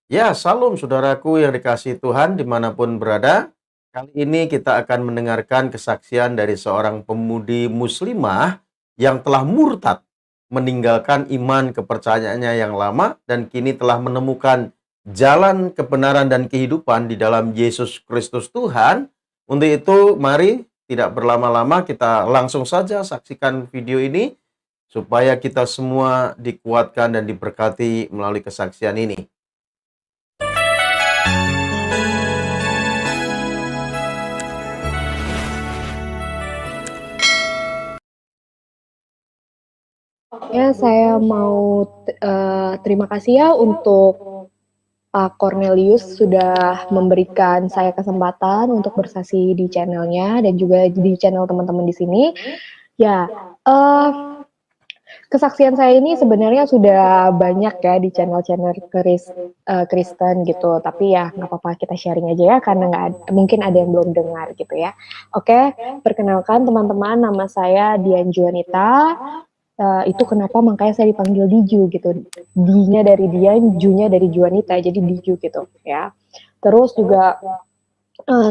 Ya, salam saudaraku yang dikasihi Tuhan dimanapun berada. Kali ini kita akan mendengarkan kesaksian dari seorang pemudi muslimah yang telah murtad, meninggalkan iman kepercayaannya yang lama dan kini telah menemukan jalan kebenaran dan kehidupan di dalam Yesus Kristus Tuhan. Untuk itu, mari tidak berlama-lama kita langsung saja saksikan video ini supaya kita semua dikuatkan dan diberkati melalui kesaksian ini. Ya, saya mau terima kasih ya untuk Pak Cornelius sudah memberikan saya kesempatan untuk bersaksi di channelnya dan juga di channel teman-teman di sini. Ya, uh, kesaksian saya ini sebenarnya sudah banyak ya di channel-channel Kristen gitu. Tapi ya nggak apa-apa, kita sharing aja ya karena mungkin ada yang belum dengar gitu ya. Oke, perkenalkan teman-teman, nama saya Dian Juanita. Itu kenapa makanya saya dipanggil Diju gitu. D-nya dari Dian, Ju-nya dari Juanita, jadi Diju gitu ya. Terus juga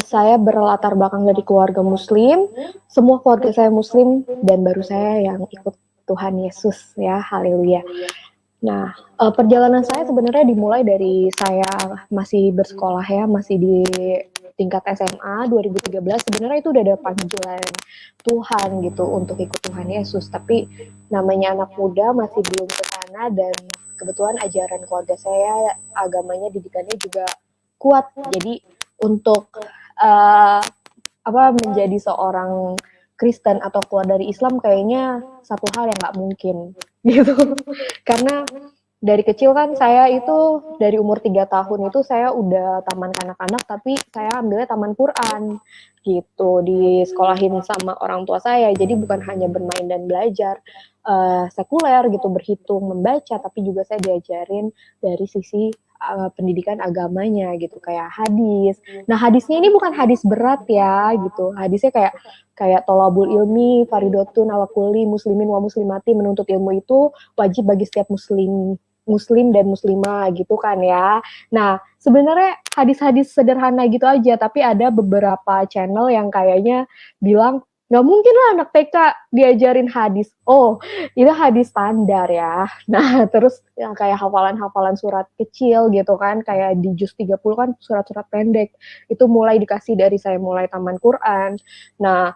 saya berlatar belakang dari keluarga Muslim. Semua keluarga saya Muslim dan baru saya yang ikut Tuhan Yesus ya, haleluya. Nah, perjalanan saya sebenarnya dimulai dari saya masih bersekolah ya, masih di tingkat SMA 2013. Sebenarnya itu udah ada panggilan Tuhan gitu untuk ikut Tuhan Yesus, tapi namanya anak muda masih belum ke sana dan kebetulan ajaran keluarga saya agamanya didikannya juga kuat. Jadi untuk menjadi seorang Kristen atau keluar dari Islam kayaknya satu hal yang nggak mungkin gitu. Karena dari kecil kan saya itu dari umur 3 tahun itu saya udah taman kanak-kanak, tapi saya ambilnya taman Quran gitu, disekolahin sama orang tua saya. Jadi bukan hanya bermain dan belajar sekuler gitu, berhitung, membaca, tapi juga saya diajarin dari sisi pendidikan agamanya gitu, kayak hadis. Nah, hadisnya ini bukan hadis berat ya gitu. Hadisnya kayak kayak tolabul ilmi, faridotun ala kulli muslimin wa muslimati, menuntut ilmu itu wajib bagi setiap muslim dan muslimah gitu kan ya. Nah, sebenarnya hadis-hadis sederhana gitu aja, tapi ada beberapa channel yang kayaknya bilang nggak mungkin lah anak TK diajarin hadis. Oh, itu hadis standar ya. Nah, terus yang kayak hafalan-hafalan surat kecil gitu kan, kayak di juz 30 kan surat-surat pendek. Itu mulai dikasih dari saya mulai taman Quran. Nah,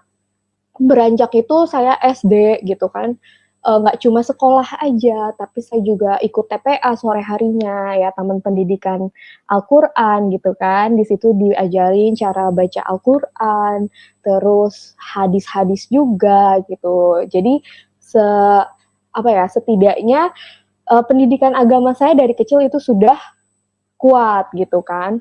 beranjak itu saya SD gitu kan, nggak cuma sekolah aja, tapi saya juga ikut TPA sore harinya ya, Taman Pendidikan Al-Quran gitu kan. Di situ diajarin cara baca Al-Quran, terus hadis-hadis juga gitu. Jadi setidaknya pendidikan agama saya dari kecil itu sudah kuat gitu kan.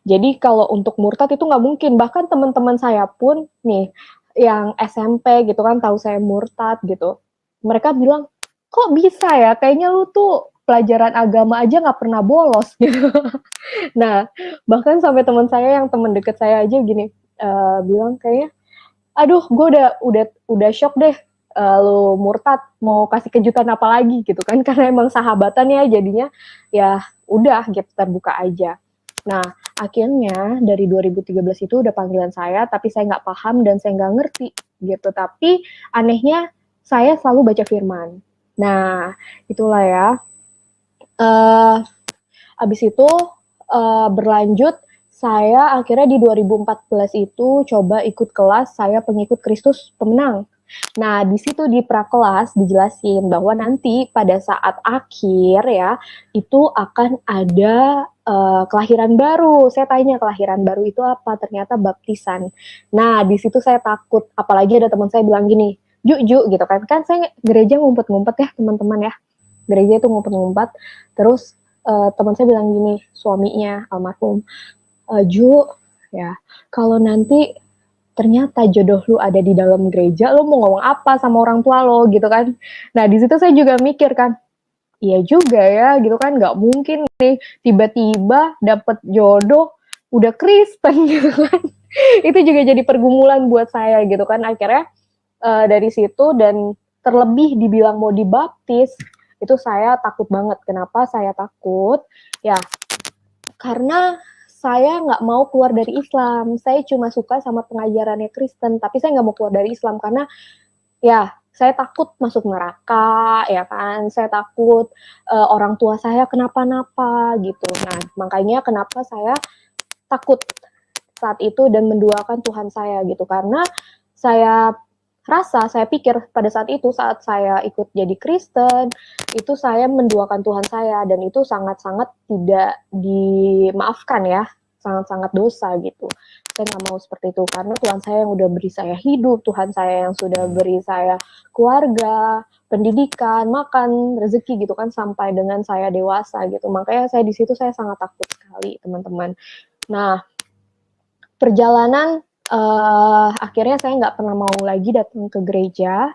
Jadi kalau untuk murtad itu nggak mungkin. Bahkan teman-teman saya pun nih yang SMP gitu kan tahu saya murtad gitu. Mereka bilang, kok bisa ya? Kayaknya lu tuh pelajaran agama aja nggak pernah bolos gitu. Nah, bahkan sampai teman saya yang teman deket saya aja gini bilang kayaknya, aduh, gue udah shock deh. Lu murtad mau kasih kejutan apa lagi gitu kan? Karena emang sahabatan ya jadinya ya udah gitu terbuka aja. Nah, akhirnya dari 2013 itu udah panggilan saya, tapi saya nggak paham dan saya nggak ngerti gitu. Tapi anehnya saya selalu baca firman. Nah, itulah ya. Uh, Abis itu berlanjut, saya akhirnya di 2014 itu coba ikut kelas saya pengikut Kristus Pemenang. Nah, di situ di prakelas dijelasin bahwa nanti pada saat akhir ya, itu akan ada kelahiran baru. Saya tanya kelahiran baru itu apa? Ternyata baptisan. Nah, di situ saya takut. Apalagi ada teman saya bilang gini, Ju, gitu kan. Kan saya gereja ngumpet-ngumpet ya, teman-teman ya. Gereja itu ngumpet-ngumpet. Terus teman saya bilang gini, suaminya almarhum, Ju, ya, kalau nanti ternyata jodoh lu ada di dalam gereja, lu mau ngomong apa sama orang tua lo gitu kan. Nah, di situ saya juga mikir kan, iya juga ya gitu kan, nggak mungkin nih tiba-tiba dapet jodoh udah Kristen gitu kan. Itu juga jadi pergumulan buat saya gitu kan. Akhirnya dari situ dan terlebih dibilang mau dibaptis, itu saya takut banget. Kenapa saya takut? Ya, karena saya nggak mau keluar dari Islam. Saya cuma suka sama pengajarannya Kristen, tapi saya nggak mau keluar dari Islam karena ya saya takut masuk neraka, ya kan. Saya takut orang tua saya kenapa-napa gitu. Nah, makanya kenapa saya takut saat itu dan menduakan Tuhan saya gitu. Karena saya saya pikir pada saat itu, saat saya ikut jadi Kristen, itu saya menduakan Tuhan saya, dan itu sangat-sangat tidak dimaafkan ya, sangat-sangat dosa gitu. Saya nggak mau seperti itu, karena Tuhan saya yang udah beri saya hidup, Tuhan saya yang sudah beri saya keluarga, pendidikan, makan, rezeki gitu kan, sampai dengan saya dewasa gitu. Makanya saya di situ saya sangat takut sekali, teman-teman. Nah, perjalanan akhirnya saya nggak pernah mau lagi datang ke gereja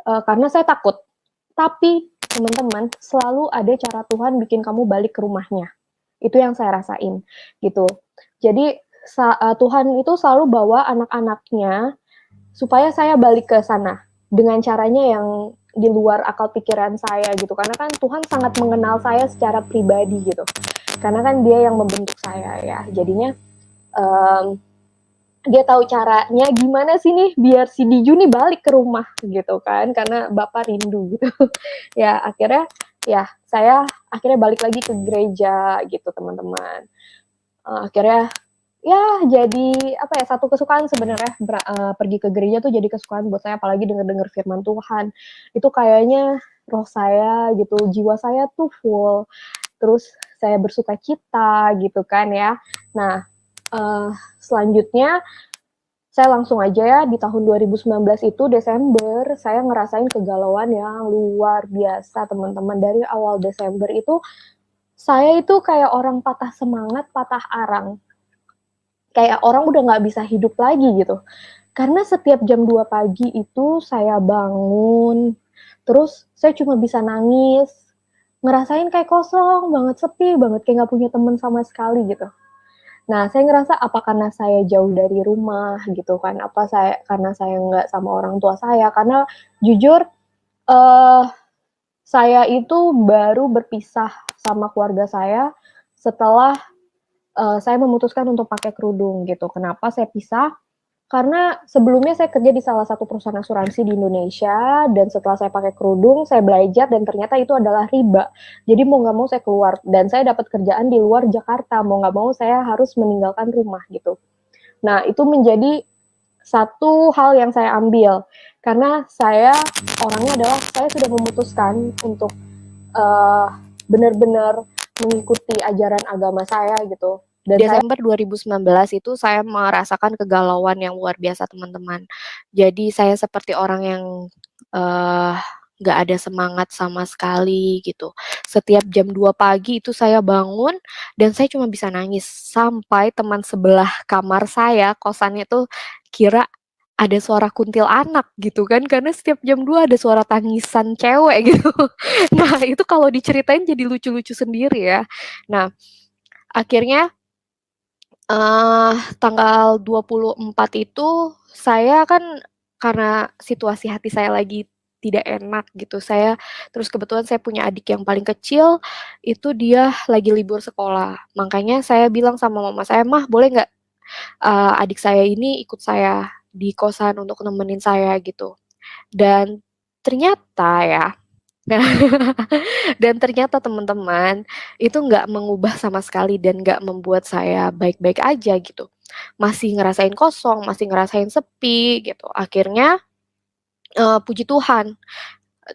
karena saya takut. Tapi teman-teman, selalu ada cara Tuhan bikin kamu balik ke rumahnya. Itu yang saya rasain gitu. Jadi Tuhan itu selalu bawa anak-anaknya supaya saya balik ke sana dengan caranya yang di luar akal pikiran saya gitu. Karena kan Tuhan sangat mengenal saya secara pribadi gitu. Karena kan Dia yang membentuk saya ya. Jadinya dia tahu caranya gimana sih nih biar si Diju nih balik ke rumah gitu kan, karena Bapak rindu gitu. Ya akhirnya ya saya akhirnya balik lagi ke gereja gitu, teman-teman. Akhirnya ya jadi apa ya, satu kesukaan sebenarnya pergi ke gereja tuh jadi kesukaan buat saya, apalagi denger firman Tuhan. Itu kayaknya roh saya gitu, jiwa saya tuh full. Terus saya bersuka cita gitu kan ya. Nah, selanjutnya saya langsung aja ya, di tahun 2019 itu Desember saya ngerasain kegalauan yang luar biasa, teman-teman. Dari awal Desember itu saya itu kayak orang patah semangat, patah arang, kayak orang udah nggak bisa hidup lagi gitu. Karena setiap jam 2 pagi itu saya bangun, terus saya cuma bisa nangis, ngerasain kayak kosong banget, sepi banget, kayak nggak punya teman sama sekali gitu. Nah, saya ngerasa apa karena saya jauh dari rumah gitu kan, apa karena saya nggak sama orang tua saya, karena jujur saya itu baru berpisah sama keluarga saya setelah saya memutuskan untuk pakai kerudung gitu. Kenapa saya pisah? Karena sebelumnya saya kerja di salah satu perusahaan asuransi di Indonesia, dan setelah saya pakai kerudung, saya belajar dan ternyata itu adalah riba. Jadi mau nggak mau saya keluar, dan saya dapat kerjaan di luar Jakarta. Mau nggak mau saya harus meninggalkan rumah gitu. Nah, itu menjadi satu hal yang saya ambil. Karena saya orangnya adalah, saya sudah memutuskan untuk benar-benar mengikuti ajaran agama saya gitu. Dan Desember 2019 itu saya merasakan kegalauan yang luar biasa, teman-teman. Jadi saya seperti orang yang nggak ada semangat sama sekali gitu. Setiap jam 2 pagi itu saya bangun dan saya cuma bisa nangis. Sampai teman sebelah kamar saya, kosannya tuh kira ada suara kuntilanak gitu kan, karena setiap jam 2 ada suara tangisan cewek gitu. Nah, itu kalau diceritain jadi lucu-lucu sendiri ya. Nah, akhirnya tanggal 24 itu saya kan karena situasi hati saya lagi tidak enak gitu, terus kebetulan saya punya adik yang paling kecil, itu dia lagi libur sekolah. Makanya saya bilang sama mama saya, "Mah, boleh nggak, adik saya ini ikut saya di kosan untuk nemenin saya?" Gitu. Dan ternyata ya, nah, dan ternyata teman-teman, itu nggak mengubah sama sekali dan nggak membuat saya baik-baik aja gitu. Masih ngerasain kosong, masih ngerasain sepi gitu. Akhirnya, puji Tuhan,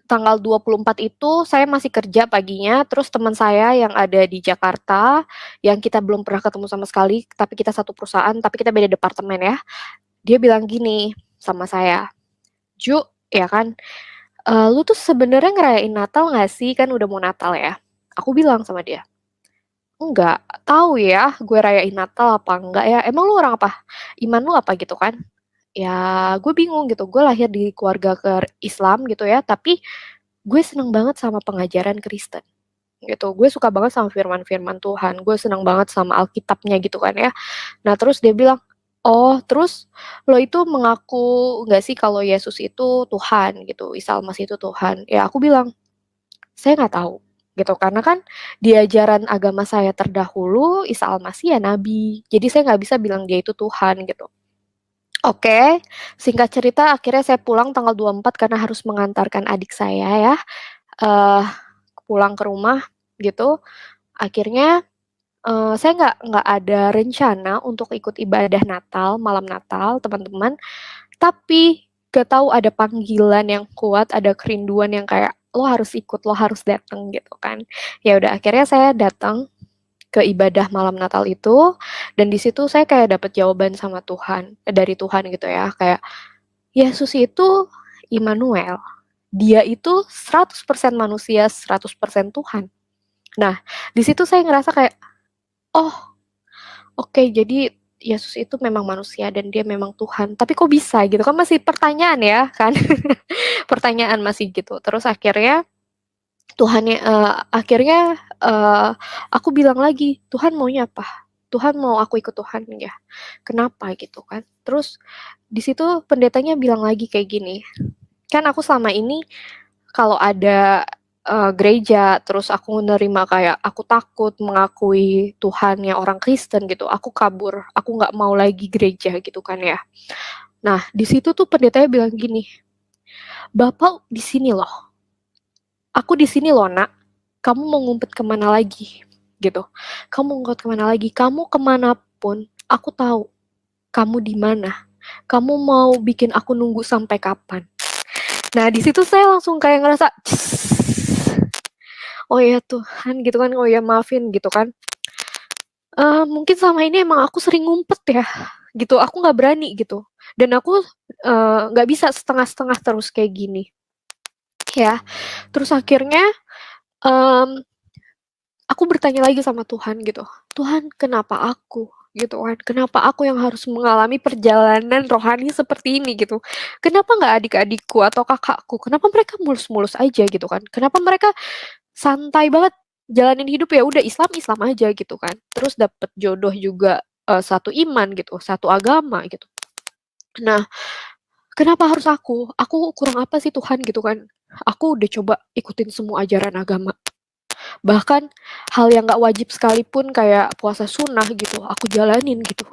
tanggal 24 itu saya masih kerja paginya, terus teman saya yang ada di Jakarta, yang kita belum pernah ketemu sama sekali, tapi kita satu perusahaan, tapi kita beda departemen ya. Dia bilang gini sama saya, "Ju," ya kan, "lu tuh sebenarnya ngerayain Natal nggak sih? Kan udah mau Natal ya." Aku bilang sama dia, "Enggak, tahu ya gue rayain Natal apa enggak ya, emang lu orang apa? Iman lu apa?" Gitu kan. Ya gue bingung gitu, gue lahir di keluarga Islam gitu ya, tapi gue seneng banget sama pengajaran Kristen gitu. Gue suka banget sama firman-firman Tuhan, gue seneng banget sama Alkitabnya gitu kan ya. Nah terus dia bilang, "Oh, terus lo itu mengaku nggak sih kalau Yesus itu Tuhan gitu, Isa Al-Masih itu Tuhan?" Ya aku bilang, "Saya nggak tahu." gitu. Karena kan di ajaran agama saya terdahulu Isa Al-Masih ya nabi. Jadi saya nggak bisa bilang dia itu Tuhan gitu. Oke, singkat cerita akhirnya saya pulang tanggal 24 karena harus mengantarkan adik saya ya, eee, pulang ke rumah gitu. Akhirnya, saya nggak ada rencana untuk ikut ibadah Natal, malam Natal, teman-teman. Tapi gak tahu ada panggilan yang kuat, ada kerinduan yang kayak, "Lo harus ikut, lo harus datang," gitu kan. Ya udah akhirnya saya datang ke ibadah malam Natal itu, dan di situ saya kayak dapet jawaban sama Tuhan dari Tuhan gitu ya, kayak, Yesus itu Immanuel, dia itu 100% manusia, 100% Tuhan. Nah, di situ saya ngerasa kayak, "Oh, oke, jadi Yesus itu memang manusia dan dia memang Tuhan, tapi kok bisa?" Gitu kan masih pertanyaan ya kan, pertanyaan masih gitu. Terus akhirnya, aku bilang lagi, "Tuhan maunya apa? Tuhan mau aku ikut Tuhan ya? Kenapa?" Gitu kan. Terus di situ pendetanya bilang lagi kayak gini, kan aku selama ini kalau ada, gereja, terus aku menerima kayak aku takut mengakui Tuhannya orang Kristen gitu, aku kabur, aku nggak mau lagi gereja gitu kan ya. Nah, di situ tuh pendetanya bilang gini, "Bapak di sini loh, aku di sini loh Nak, kamu mau ngumpet kemana lagi?" Gitu. "Kamu mau ngumpet kemana lagi? Kamu kemana pun, aku tahu kamu di mana. Kamu mau bikin aku nunggu sampai kapan?" Nah, di situ saya langsung kayak ngerasa, "Oh ya Tuhan," gitu kan, "oh ya maafin," gitu kan. Mungkin selama ini emang aku sering ngumpet ya, gitu, aku nggak berani gitu. Dan aku, nggak bisa setengah-setengah terus kayak gini, ya. Terus akhirnya, mmm, aku bertanya lagi sama Tuhan gitu, "Tuhan kenapa aku?" Gitu kan, "Kenapa aku yang harus mengalami perjalanan rohani seperti ini?" Gitu. "Kenapa nggak adik-adikku atau kakakku, kenapa mereka mulus-mulus aja?" Gitu kan. "Kenapa mereka santai banget jalanin hidup, ya udah Islam Islam aja," gitu kan. Terus dapet jodoh juga, satu iman gitu, satu agama gitu. Nah, kenapa harus aku? Aku kurang apa sih Tuhan gitu kan. Aku udah coba ikutin semua ajaran agama. Bahkan hal yang nggak wajib sekalipun kayak puasa sunnah gitu, aku jalanin gitu.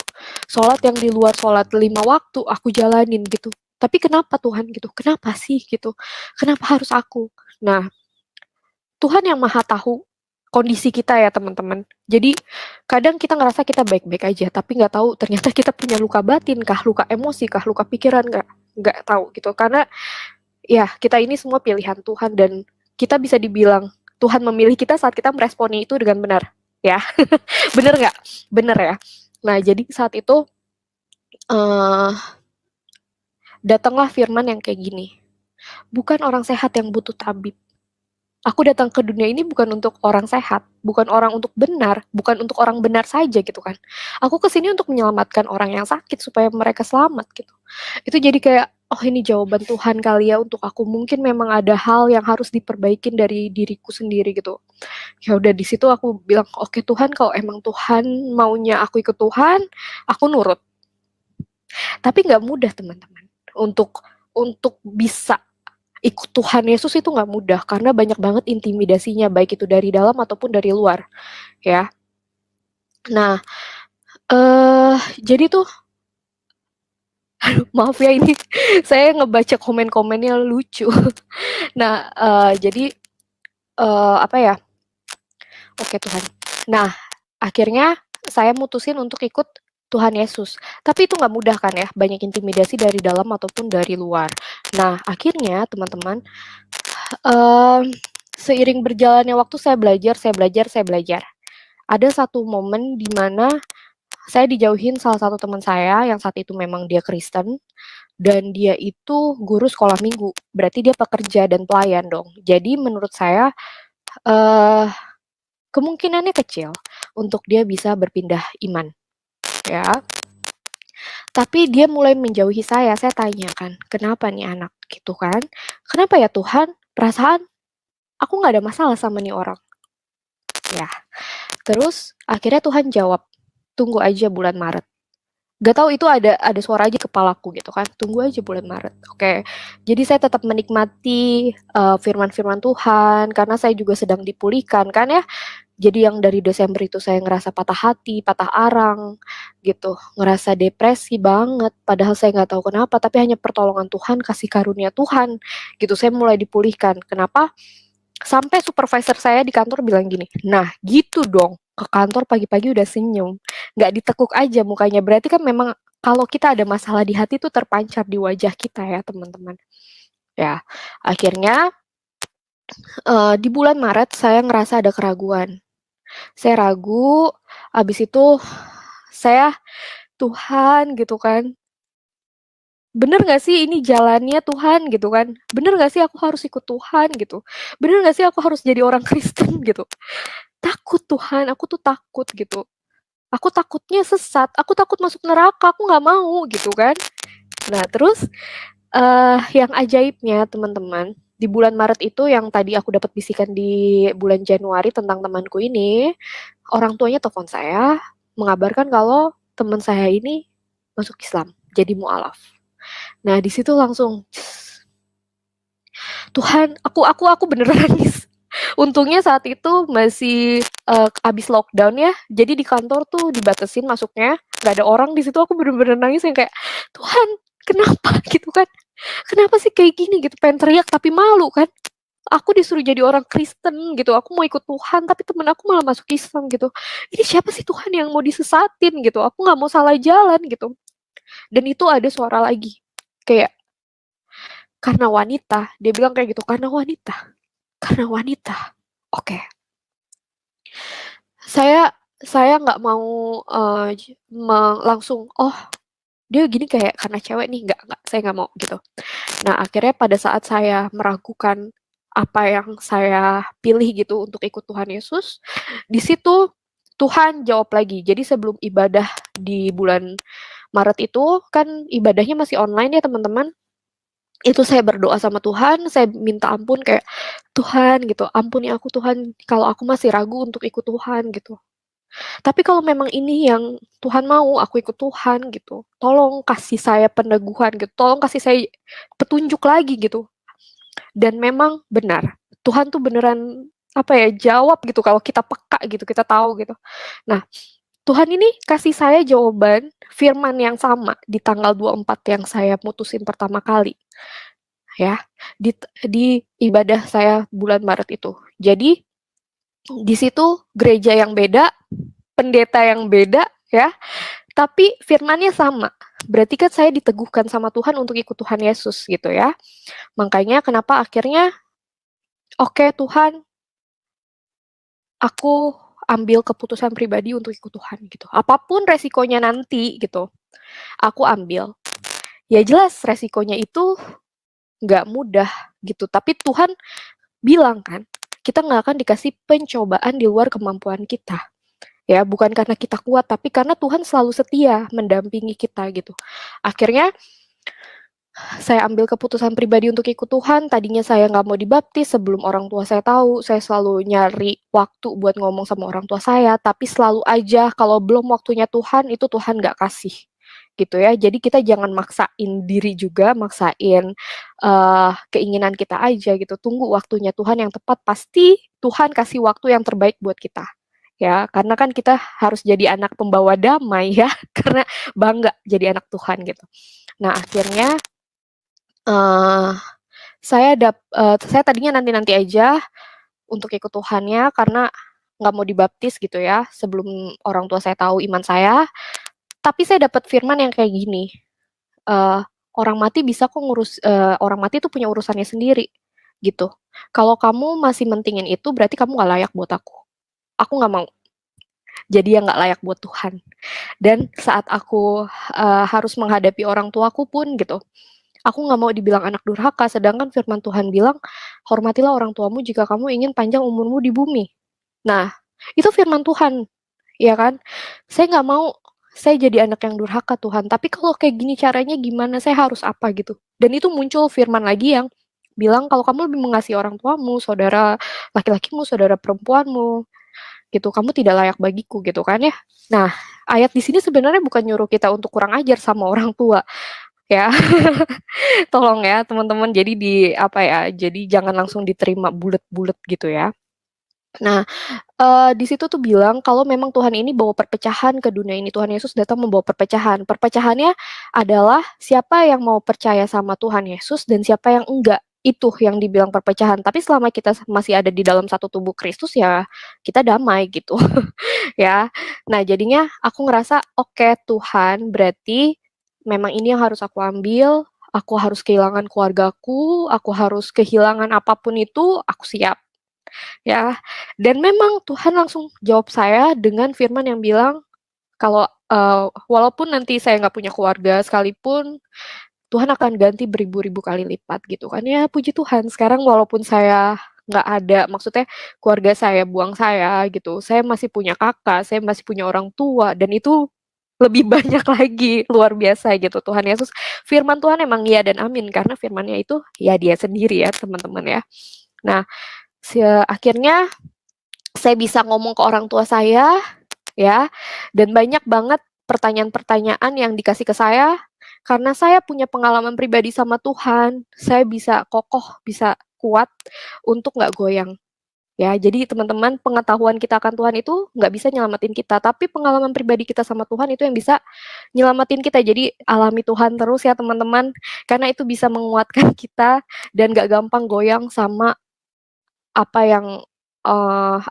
Sholat yang di luar sholat 5 waktu, aku jalanin gitu. Tapi kenapa Tuhan gitu? Kenapa sih gitu? Kenapa harus aku? Nah, Tuhan yang Maha Tahu kondisi kita ya teman-teman. Jadi kadang kita ngerasa kita baik-baik aja, tapi nggak tahu ternyata kita punya luka batin kah, luka emosi kah, luka pikiran nggak tahu gitu. Karena ya kita ini semua pilihan Tuhan dan kita bisa dibilang Tuhan memilih kita saat kita meresponi itu dengan benar, ya. Bener nggak? Bener ya. Nah jadi saat itu uh, datanglah firman yang kayak gini. Bukan orang sehat yang butuh tabib. Aku datang ke dunia ini bukan untuk orang sehat, bukan orang untuk benar, bukan untuk orang benar saja gitu kan. Aku ke sini untuk menyelamatkan orang yang sakit supaya mereka selamat gitu. Itu jadi kayak, oh ini jawaban Tuhan kali ya untuk aku. Mungkin memang ada hal yang harus diperbaikin dari diriku sendiri gitu. Ya udah di situ aku bilang, oke Tuhan kalau emang Tuhan maunya aku ikut Tuhan, aku nurut. Tapi nggak mudah teman-teman untuk bisa ikut Tuhan Yesus itu nggak mudah karena banyak banget intimidasinya baik itu dari dalam ataupun dari luar ya. Nah, jadi tuh maaf ya ini saya ngebaca komen-komennya lucu. Nah, jadi apa ya? Oke Tuhan. Nah, akhirnya saya mutusin untuk ikut Tuhan Yesus. Tapi itu nggak mudah kan ya, banyak intimidasi dari dalam ataupun dari luar. Nah, akhirnya teman-teman, seiring berjalannya waktu saya belajar, saya belajar, saya belajar. Ada satu momen di mana saya dijauhin salah satu teman saya yang saat itu memang dia Kristen dan dia itu guru sekolah minggu. Berarti dia pekerja dan pelayan dong. Jadi menurut saya eh kemungkinannya kecil untuk dia bisa berpindah iman, ya. Tapi dia mulai menjauhi saya. Saya tanyakan, "Kenapa nih anak?" Gitu kan. "Kenapa ya Tuhan? Perasaan aku nggak ada masalah sama nih orang." Ya. Terus akhirnya Tuhan jawab, "Tunggu aja bulan Maret. Gak tahu itu ada suara aja kepalaku gitu kan. Tunggu aja bulan Maret. Oke. Jadi saya tetap menikmati firman-firman Tuhan karena saya juga sedang dipulihkan kan ya. Jadi yang dari Desember itu saya ngerasa patah hati, patah arang gitu, ngerasa depresi banget. Padahal saya nggak tahu kenapa, tapi hanya pertolongan Tuhan, kasih karunia Tuhan gitu. Saya mulai dipulihkan. Kenapa? Sampai supervisor saya di kantor bilang gini, nah gitu dong, ke kantor pagi-pagi udah senyum, nggak ditekuk aja mukanya, berarti kan memang kalau kita ada masalah di hati itu terpancar di wajah kita ya teman-teman. Ya, akhirnya di bulan Maret saya ngerasa ada keraguan. Saya ragu, abis itu saya, Tuhan gitu kan, bener gak sih ini jalannya Tuhan gitu kan, bener gak sih aku harus ikut Tuhan gitu, bener gak sih aku harus jadi orang Kristen gitu. Takut Tuhan, aku tuh takut gitu. Aku takutnya sesat, aku takut masuk neraka, aku nggak mau gitu kan. Nah terus yang ajaibnya teman-teman, di bulan Maret itu yang tadi aku dapat bisikan di bulan Januari tentang temanku ini, orang tuanya telepon saya, mengabarkan kalau teman saya ini masuk Islam, jadi mualaf. Nah di situ langsung, Tuhan, aku beneran nangis. Untungnya saat itu masih abis lockdown ya, jadi di kantor tuh dibatasin masuknya, nggak ada orang di situ. Aku bener-bener nangis yang kayak, Tuhan, kenapa gitu kan? Kenapa sih kayak gini gitu? Pengen teriak tapi malu kan? Aku disuruh jadi orang Kristen gitu. Aku mau ikut Tuhan, tapi temen aku malah masuk Islam gitu. Ini siapa sih Tuhan yang mau disesatin gitu? Aku nggak mau salah jalan gitu. Dan itu ada suara lagi, kayak karena wanita. Dia bilang kayak gitu, karena wanita, karena wanita. Oke. Saya nggak mau langsung, oh dia gini kayak karena cewek nih, nggak, saya nggak mau gitu. Nah akhirnya pada saat saya meragukan apa yang saya pilih gitu untuk ikut Tuhan Yesus, di situ Tuhan jawab lagi. Jadi sebelum ibadah di bulan Maret itu kan ibadahnya masih online ya teman-teman. Itu saya berdoa sama Tuhan, saya minta ampun kayak, Tuhan gitu, ampuni aku Tuhan kalau aku masih ragu untuk ikut Tuhan gitu. Tapi kalau memang ini yang Tuhan mau, aku ikut Tuhan gitu. Tolong kasih saya peneguhan gitu. Tolong kasih saya petunjuk lagi gitu. Dan memang benar. Tuhan tuh beneran apa ya, jawab gitu kalau kita peka gitu, kita tahu gitu. Nah, Tuhan ini kasih saya jawaban firman yang sama di tanggal 24 yang saya mutusin pertama kali ya. Di ibadah saya bulan Maret itu. Jadi di situ gereja yang beda, pendeta yang beda ya, tapi firmannya sama. Berarti kan saya diteguhkan sama Tuhan untuk ikut Tuhan Yesus gitu ya. Makanya kenapa akhirnya, oke Tuhan, aku ambil keputusan pribadi untuk ikut Tuhan gitu. Apapun resikonya nanti gitu, aku ambil. Ya jelas resikonya itu nggak mudah gitu. Tapi Tuhan bilang kan, kita nggak akan dikasih pencobaan di luar kemampuan kita. Ya, bukan karena kita kuat, tapi karena Tuhan selalu setia mendampingi kita gitu. Akhirnya saya ambil keputusan pribadi untuk ikut Tuhan. Tadinya saya nggak mau dibaptis sebelum orang tua saya tahu. Saya selalu nyari waktu buat ngomong sama orang tua saya, tapi selalu aja kalau belum waktunya Tuhan, itu Tuhan nggak kasih gitu ya. Jadi kita jangan maksain diri juga, maksain keinginan kita aja gitu. Tunggu waktunya Tuhan yang tepat, pasti Tuhan kasih waktu yang terbaik buat kita. Ya, karena kan kita harus jadi anak pembawa damai ya, karena bangga jadi anak Tuhan gitu. Nah, akhirnya saya tadinya nanti-nanti aja untuk ikut Tuhannya karena nggak mau dibaptis gitu ya, sebelum orang tua saya tahu iman saya. Tapi saya dapat firman yang kayak gini, eee, orang mati bisa kok orang mati itu punya urusannya sendiri, gitu. Kalau kamu masih mentingin itu berarti kamu nggak layak buat aku. Aku nggak mau jadi yang nggak layak buat Tuhan. Dan saat aku, harus menghadapi orang tuaku pun gitu, aku nggak mau dibilang anak durhaka, sedangkan firman Tuhan bilang, "Hormatilah orang tuamu jika kamu ingin panjang umurmu di bumi." Nah, itu firman Tuhan, ya kan? Saya nggak mau saya jadi anak yang durhaka Tuhan, tapi kalau kayak gini caranya gimana? Saya harus apa gitu? Dan itu muncul firman lagi yang bilang, "Kalau kamu lebih mengasihi orang tuamu, saudara laki-lakimu, saudara perempuanmu, gitu, kamu tidak layak bagiku gitu kan ya. Nah, ayat di sini sebenarnya bukan nyuruh kita untuk kurang ajar sama orang tua ya. Tolong ya teman-teman, jadi apa ya, jadi jangan langsung diterima bulet-bulet gitu ya. Nah, di situ tuh bilang kalau memang Tuhan ini bawa perpecahan ke dunia ini, Tuhan Yesus datang membawa perpecahan. Perpecahannya adalah siapa yang mau percaya sama Tuhan Yesus dan siapa yang enggak. Itu yang dibilang perpecahan. Tapi selama kita masih ada di dalam satu tubuh Kristus ya kita damai gitu ya. Nah, jadinya aku ngerasa oke Tuhan, berarti memang ini yang harus aku ambil. Aku harus kehilangan keluargaku, aku harus kehilangan apapun itu, aku siap ya. Dan memang Tuhan langsung jawab saya dengan firman yang bilang kalau walaupun nanti saya nggak punya keluarga sekalipun, Tuhan akan ganti beribu-ribu kali lipat gitu kan. Ya puji Tuhan, sekarang walaupun saya nggak ada, maksudnya keluarga saya buang saya gitu, saya masih punya kakak, saya masih punya orang tua, dan itu lebih banyak lagi, luar biasa gitu. Tuhan Yesus, firman Tuhan emang iya dan amin, karena firmannya itu ya dia sendiri ya teman-teman ya. Nah, akhirnya saya bisa ngomong ke orang tua saya ya, dan banyak banget pertanyaan-pertanyaan yang dikasih ke saya karena saya punya pengalaman pribadi sama Tuhan. Saya bisa kokoh, bisa kuat untuk nggak goyang ya. Jadi teman-teman, pengetahuan kita akan Tuhan itu nggak bisa nyelamatin kita, tapi pengalaman pribadi kita sama Tuhan itu yang bisa nyelamatin kita. Jadi alami Tuhan terus ya teman-teman, karena itu bisa menguatkan kita dan nggak gampang goyang sama apa yang,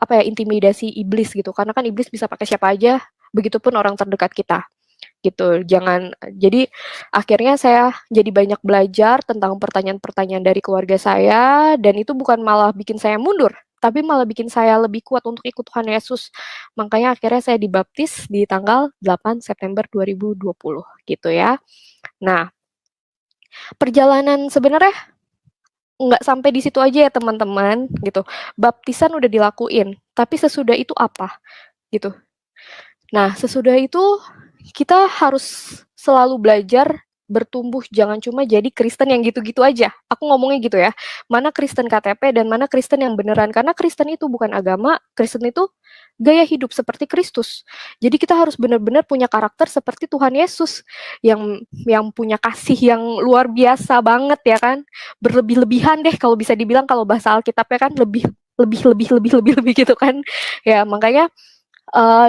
apa ya, intimidasi iblis gitu, karena kan iblis bisa pakai siapa aja, begitupun orang terdekat kita, gitu. Jadi akhirnya saya jadi banyak belajar tentang pertanyaan-pertanyaan dari keluarga saya, dan itu bukan malah bikin saya mundur, tapi malah bikin saya lebih kuat untuk ikut Tuhan Yesus. Makanya akhirnya saya dibaptis di tanggal 8 September 2020, gitu ya. Nah, perjalanan sebenarnya nggak sampai di situ aja ya teman-teman, gitu. Baptisan udah dilakuin, tapi sesudah itu apa, gitu. Nah, sesudah itu kita harus selalu belajar bertumbuh, jangan cuma jadi Kristen yang gitu-gitu aja. Aku ngomongnya gitu ya. Mana Kristen KTP dan mana Kristen yang beneran. Karena Kristen itu bukan agama, Kristen itu gaya hidup seperti Kristus. Jadi kita harus benar-benar punya karakter seperti Tuhan Yesus yang punya kasih yang luar biasa banget ya kan. Berlebih-lebihan deh kalau bisa dibilang, kalau bahasa Alkitabnya kan lebih lebih gitu kan. Ya, makanya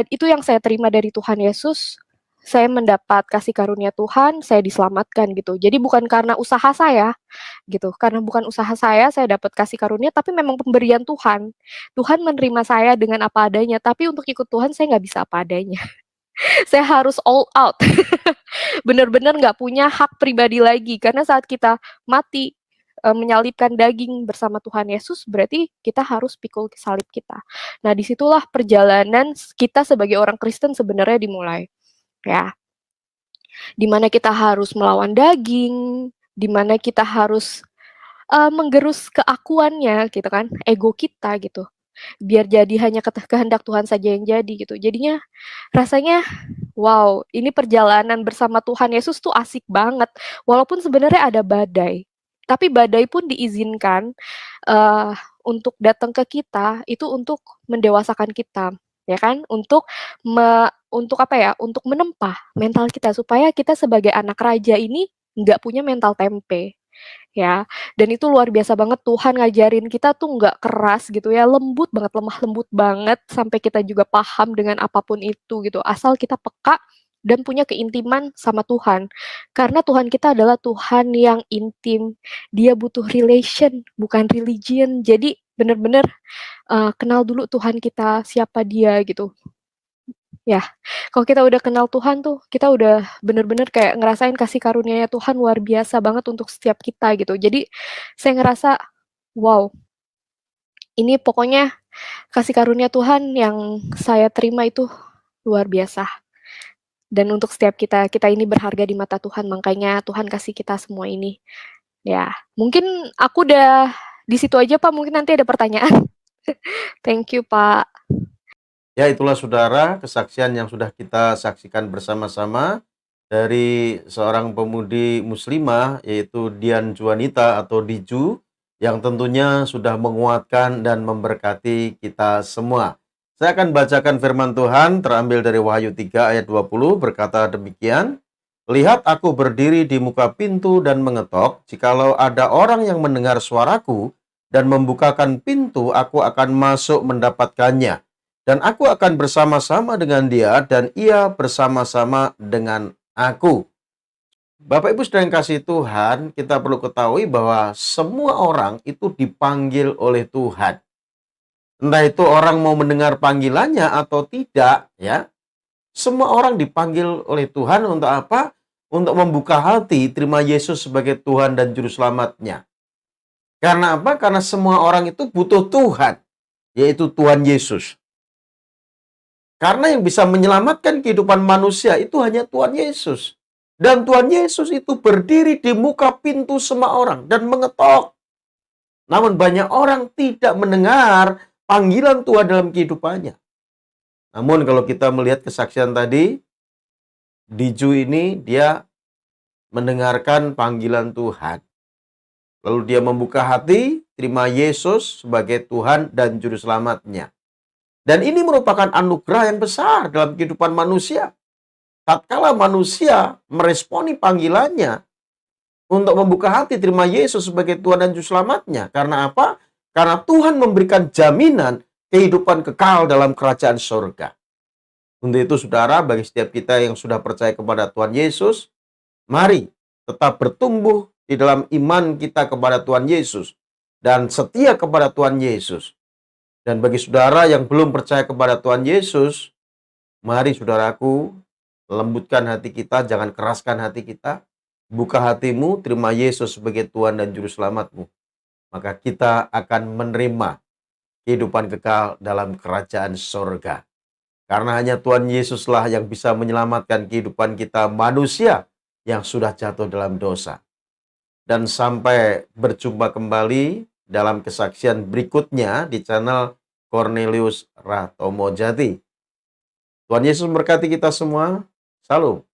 itu yang saya terima dari Tuhan Yesus. Saya mendapat kasih karunia Tuhan, saya diselamatkan gitu. Jadi bukan karena usaha saya gitu, karena bukan usaha saya dapat kasih karunia, tapi memang pemberian Tuhan. Tuhan menerima saya dengan apa adanya, tapi untuk ikut Tuhan saya nggak bisa apa adanya. Saya harus all out. Benar-benar nggak punya hak pribadi lagi, karena saat kita mati, menyalibkan daging bersama Tuhan Yesus, berarti kita harus pikul salib kita. Nah, disitulah perjalanan kita sebagai orang Kristen sebenarnya dimulai, ya. Di mana kita harus melawan daging, di mana kita harus menggerus keakuannya gitu kan, ego kita gitu. Biar jadi hanya kehendak Tuhan saja yang jadi gitu. Jadinya rasanya wow, ini perjalanan bersama Tuhan Yesus tuh asik banget. Walaupun sebenarnya ada badai, tapi badai pun diizinkan uh, untuk datang ke kita itu untuk mendewasakan kita, ya kan? Untuk apa ya? Untuk menempa mental kita supaya kita sebagai anak raja ini nggak punya mental tempe ya. Dan itu luar biasa banget, Tuhan ngajarin kita tuh nggak keras gitu ya, lembut banget, lemah lembut banget, sampai kita juga paham dengan apapun itu gitu, asal kita peka dan punya keintiman sama Tuhan. Karena Tuhan kita adalah Tuhan yang intim, dia butuh relation, bukan religion. Jadi benar-benar kenal dulu Tuhan kita, siapa dia gitu. Ya, kalau kita udah kenal Tuhan tuh, kita udah bener-bener kayak ngerasain kasih karunia-Nya Tuhan luar biasa banget untuk setiap kita gitu. Jadi saya ngerasa, wow, ini pokoknya kasih karunia Tuhan yang saya terima itu luar biasa. Dan untuk setiap kita, kita ini berharga di mata Tuhan, makanya Tuhan kasih kita semua ini. Ya, mungkin aku udah di situ aja Pak, mungkin nanti ada pertanyaan. Thank you Pak. Ya, itulah saudara kesaksian yang sudah kita saksikan bersama-sama dari seorang pemudi muslimah yaitu Dian Juanita atau Diju, yang tentunya sudah menguatkan dan memberkati kita semua. Saya akan bacakan firman Tuhan terambil dari Wahyu 3 ayat 20 berkata demikian. Lihat aku berdiri di muka pintu dan mengetok. Jikalau ada orang yang mendengar suaraku dan membukakan pintu, aku akan masuk mendapatkannya. Dan aku akan bersama-sama dengan dia dan ia bersama-sama dengan aku. Bapak Ibu saudara yang kasih Tuhan, kita perlu ketahui bahwa semua orang itu dipanggil oleh Tuhan. Entah itu orang mau mendengar panggilannya atau tidak, ya. Semua orang dipanggil oleh Tuhan untuk apa? Untuk membuka hati, terima Yesus sebagai Tuhan dan Juru Selamatnya. Karena apa? Karena semua orang itu butuh Tuhan, yaitu Tuhan Yesus. Karena yang bisa menyelamatkan kehidupan manusia itu hanya Tuhan Yesus. Dan Tuhan Yesus itu berdiri di muka pintu semua orang dan mengetok. Namun banyak orang tidak mendengar panggilan Tuhan dalam kehidupannya. Namun kalau kita melihat kesaksian tadi, Diju ini dia mendengarkan panggilan Tuhan. Lalu dia membuka hati, terima Yesus sebagai Tuhan dan Juru Selamatnya. Dan ini merupakan anugerah yang besar dalam kehidupan manusia. Tatkala manusia meresponi panggilannya untuk membuka hati terima Yesus sebagai Tuhan dan Juru Selamatnya. Karena apa? Karena Tuhan memberikan jaminan kehidupan kekal dalam kerajaan surga. Untuk itu saudara, bagi setiap kita yang sudah percaya kepada Tuhan Yesus, mari tetap bertumbuh di dalam iman kita kepada Tuhan Yesus dan setia kepada Tuhan Yesus. Dan bagi saudara yang belum percaya kepada Tuhan Yesus, mari saudaraku, lembutkan hati kita, jangan keraskan hati kita. Buka hatimu, terima Yesus sebagai Tuhan dan Juru Selamatmu. Maka kita akan menerima kehidupan kekal dalam kerajaan surga. Karena hanya Tuhan Yesuslah yang bisa menyelamatkan kehidupan kita manusia yang sudah jatuh dalam dosa. Dan sampai berjumpa kembali dalam kesaksian berikutnya di channel Cornelius Ratomojati. Tuhan Yesus memberkati kita semua. Salam.